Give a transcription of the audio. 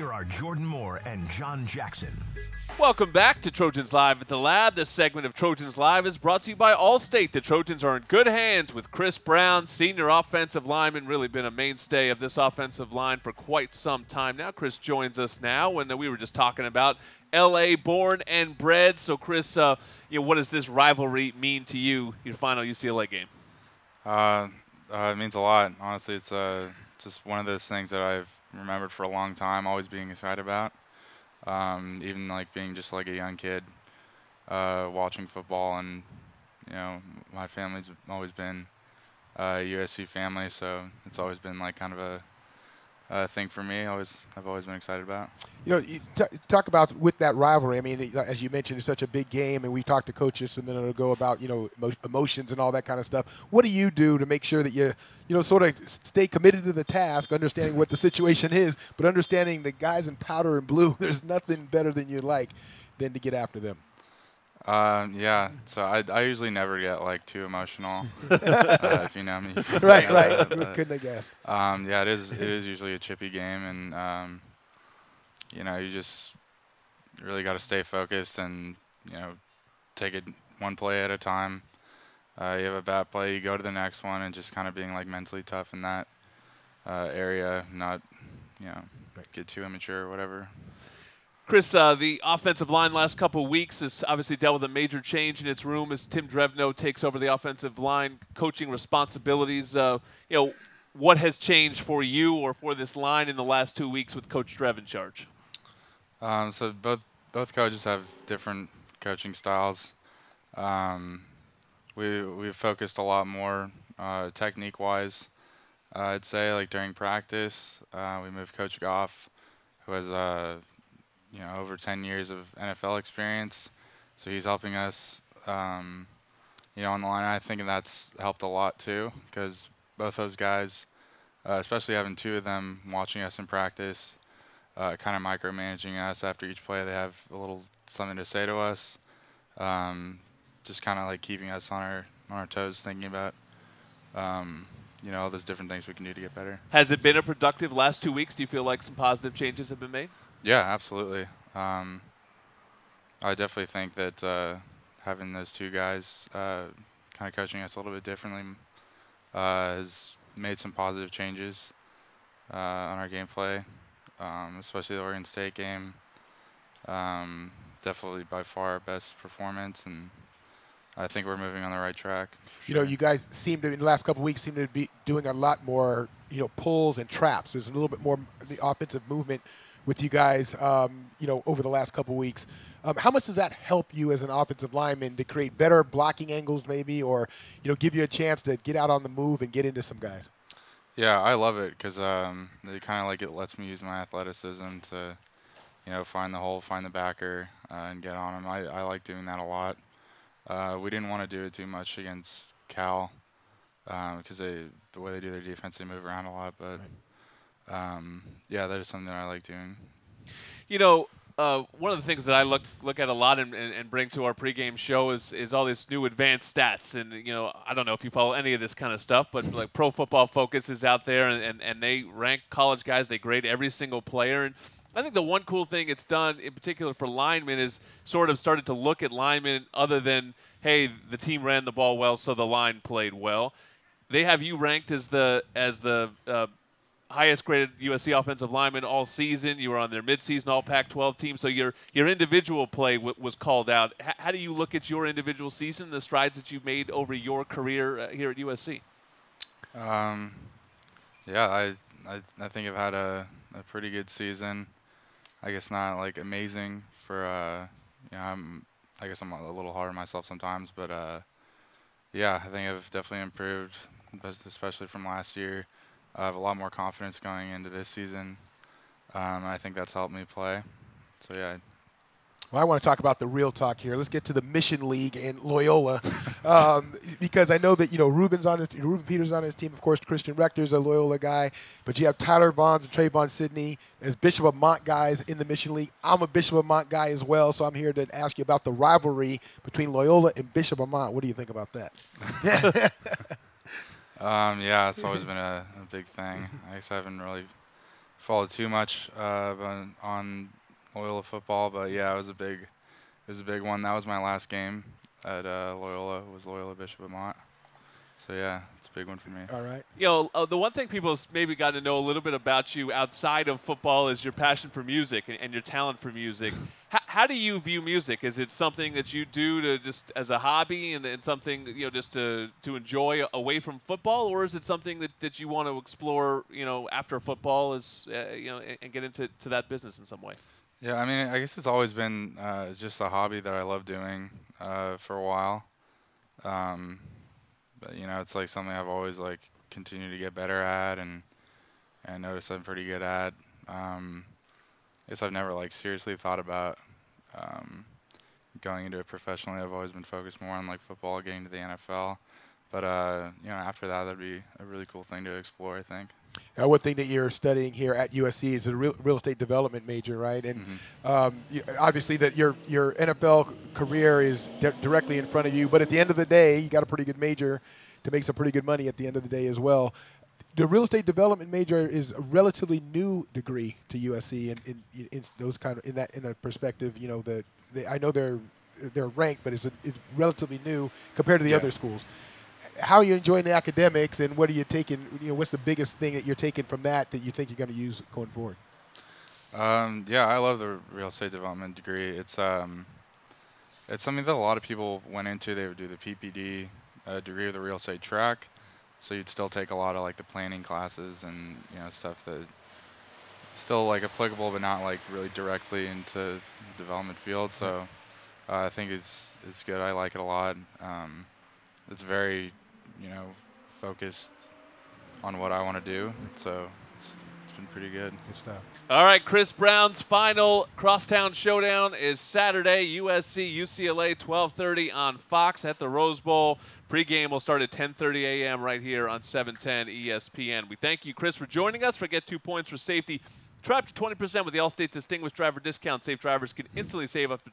Here are Jordan Moore and John Jackson. Welcome back to Trojans Live at the Lab. This segment of Trojans Live is brought to you by Allstate. The Trojans are in good hands with Chris Brown, senior offensive lineman, really been a mainstay of this offensive line for quite some time now. Chris joins us now when we were just talking about L.A. born and bred. So, Chris, what does this rivalry mean to you, your final UCLA game? It means a lot. Honestly, it's just one of those things that I've remembered for a long time, always being excited about. Even like being just like a young kid, watching football, and my family's always been a USC family, so it's always been like kind of a thing for me. I've always been excited about. You talk about with that rivalry. I mean, as you mentioned, it's such a big game, and we talked to coaches a minute ago about emotions and all that kind of stuff. What do you do to make sure that you sort of stay committed to the task, understanding what the situation is, but understanding the guys in powder and blue, there's nothing better than to get after them? Yeah. So I usually never get like too emotional, if you know me. Right. Couldn't have guessed. Yeah, it is usually a chippy game, and you just really got to stay focused and take it one play at a time. You have a bad play, you go to the next one, and just kind of being like mentally tough in that area, not get too immature or whatever. Chris, the offensive line last couple of weeks has obviously dealt with a major change in its room as Tim Drevno takes over the offensive line coaching responsibilities. What has changed for you or for this line in the last 2 weeks with Coach Drev in charge? So both coaches have different coaching styles. We've focused a lot more technique-wise, I'd say, like during practice. We moved Coach Goff, who has over 10 years of NFL experience, so he's helping us on the line. I think that's helped a lot too, because both those guys, especially having two of them watching us in practice, kind of micromanaging us after each play. They have a little something to say to us, just kind of like keeping us on our toes, thinking about all those different things we can do to get better. Has it been a productive last 2 weeks? Do you feel like some positive changes have been made? Yeah, absolutely. I definitely think that having those two guys kind of coaching us a little bit differently has made some positive changes on our gameplay, especially the Oregon State game. Definitely by far our best performance, and I think we're moving on the right track. Sure. You guys seem to, in the last couple of weeks, seem to be doing a lot more, pulls and traps. There's a little bit more the offensive movement with you guys, over the last couple of weeks. How much does that help you as an offensive lineman to create better blocking angles maybe, or, give you a chance to get out on the move and get into some guys? Yeah, I love it because it lets me use my athleticism to, find the hole, find the backer, and get on them. I like doing that a lot. We didn't want to do it too much against Cal because the way they do their defense, they move around a lot. But yeah, that is something that I like doing. One of the things that I look at a lot and bring to our pregame show is all this new advanced stats. And, I don't know if you follow any of this kind of stuff, but like Pro Football Focus is out there, and they rank college guys. They grade every single player. And I think the one cool thing it's done, in particular for linemen, is sort of started to look at linemen other than, hey, the team ran the ball well, so the line played well. They have you ranked as the highest graded USC offensive lineman all season. You were on their midseason All Pac-12 team, so your individual play was called out. How do you look at your individual season, the strides that you've made over your career here at USC? Yeah, I think I've had a pretty good season. I guess not like amazing for I guess I'm a little hard on myself sometimes, but yeah, I think I've definitely improved, especially from last year. I have a lot more confidence going into this season, and I think that's helped me play. So yeah. Well, I want to talk about the real talk here. Let's get to the Mission League and Loyola, because I know that Ruben Peters on his team. Of course, Christian Rector's a Loyola guy, but you have Tyler Vaughns and Trayvon Sidney as Bishop of Mont guys in the Mission League. I'm a Bishop of Mont guy as well, so I'm here to ask you about the rivalry between Loyola and Bishop of Mont. What do you think about that? Yeah, it's always been a big thing. I guess I haven't really followed too much on Loyola football, but yeah, it was a big one. That was my last game at Loyola. Was Loyola Bishop Amat. So yeah, it's a big one for me. All right. You know, the one thing people maybe got to know a little bit about you outside of football is your passion for music and your talent for music. How do you view music? Is it something that you do to just as a hobby and something, you know, just to enjoy away from football, or is it something that you want to explore, you know, after football is, you know, and get into that business in some way? Yeah, I mean, I guess it's always been just a hobby that I love doing for a while. But you know, it's like something I've always like continued to get better at, and notice I'm pretty good at. I guess I've never like seriously thought about going into it professionally. I've always been focused more on like football, getting to the NFL. But you know, after that, that'd be a really cool thing to explore, I think. One thing that you're studying here at USC is a real estate development major, right? And obviously that your NFL career is directly in front of you, but at the end of the day, you got a pretty good major to make some pretty good money at the end of the day as well. The real estate development major is a relatively new degree to USC, and in those kind of in a perspective, you know, I know they're ranked, but it's relatively new compared to the other schools. How are you enjoying the academics, and what are you taking? You know, what's the biggest thing that you're taking from that you think you're going to use going forward? Yeah, I love the real estate development degree. It's something that a lot of people went into. They would do the PPD degree of the real estate track, so you'd still take a lot of like the planning classes and, you know, stuff that still like applicable, but not like really directly into the development field. So I think it's good. I like it a lot. It's very, you know, focused on what I want to do, so it's been pretty good. Good stuff. All right, Chris Brown's final crosstown showdown is Saturday, USC UCLA, 12:30 on Fox at the Rose Bowl. Pre-game will start at 10:30 a.m. right here on 710 ESPN. We thank you, Chris, for joining us. Forget 2 points for safety. Try up to 20% with the Allstate Distinguished Driver Discount. Safe drivers can instantly save up to